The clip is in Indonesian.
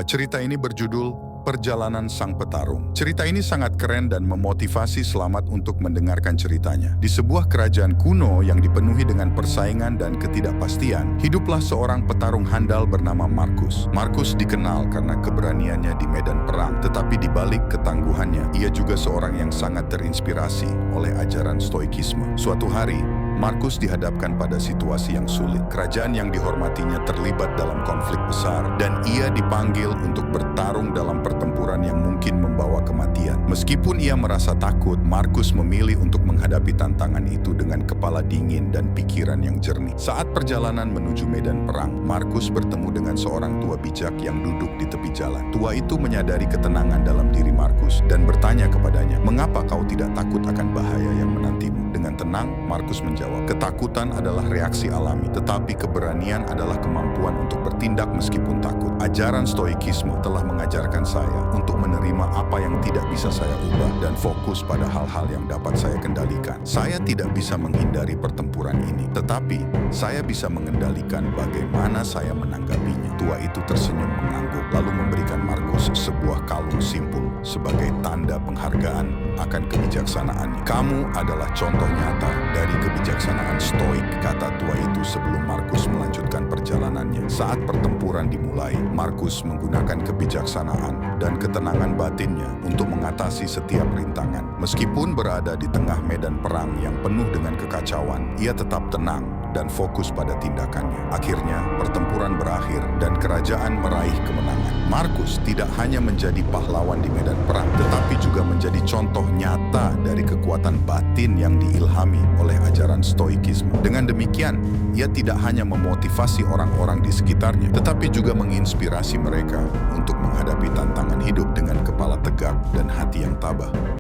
Cerita ini berjudul Perjalanan Sang Petarung. Cerita ini sangat keren dan memotivasi. Selamat untuk mendengarkan ceritanya. Di sebuah kerajaan kuno yang dipenuhi dengan persaingan dan ketidakpastian, hiduplah seorang petarung handal bernama Markus. Markus dikenal karena keberaniannya di medan perang, tetapi di balik ketangguhannya, ia juga seorang yang sangat terinspirasi oleh ajaran Stoikisme. Suatu hari, Markus dihadapkan pada situasi yang sulit. Kerajaan yang dihormatinya terlibat dalam konflik besar, dan ia dipanggil untuk bertarung dalam pertempuran yang mungkin membawa kematian. Meskipun ia merasa takut, Markus memilih untuk menghadapi tantangan itu dengan kepala dingin dan pikiran yang jernih. Saat perjalanan menuju medan perang, Markus bertemu dengan seorang tua bijak yang duduk di tepi jalan. Tua itu menyadari ketenangan dalam diri Markus dan bertanya kepadanya, "Mengapa kau tidak takut akan bahaya yang menantimu?" Dengan tenang, Markus menjawab, "Ketakutan adalah reaksi alami, tetapi keberanian adalah kemampuan untuk bertindak meskipun takut. Ajaran Stoikisme telah mengajarkan saya untuk menerima apa yang tidak bisa saya ubah dan fokus pada hal-hal yang dapat saya kendalikan. Saya tidak bisa menghindari pertempuran ini, tetapi saya bisa mengendalikan bagaimana saya menanggapinya." Tua itu tersenyum mengangguk, lalu memberikan Markus sebuah kalung simpul sebagai tanda penghargaan akan kebijaksanaannya. "Kamu adalah contoh nyata dari kebijaksanaan Stoik," kata tua itu sebelum Markus melanjutkan perjalanannya. Saat pertempuran dimulai, Markus menggunakan kebijaksanaan dan ketenangan batinnya untuk mengatasi setiap rintangan. Meskipun berada di tengah medan perang yang penuh dengan kekacauan, ia tetap tenang dan fokus pada tindakannya. Akhirnya, pertempuran berakhir dan kerajaan meraih kemenangan. Markus tidak hanya menjadi pahlawan di medan perang, tetapi juga menjadi contoh nyata dari kekuatan batin yang diilhami oleh ajaran Stoikisme. Dengan demikian, ia tidak hanya memotivasi orang-orang di sekitarnya, tetapi juga menginspirasi mereka untuk menghadapi tantangan hidup dengan kepala tegak dan hati yang tabah.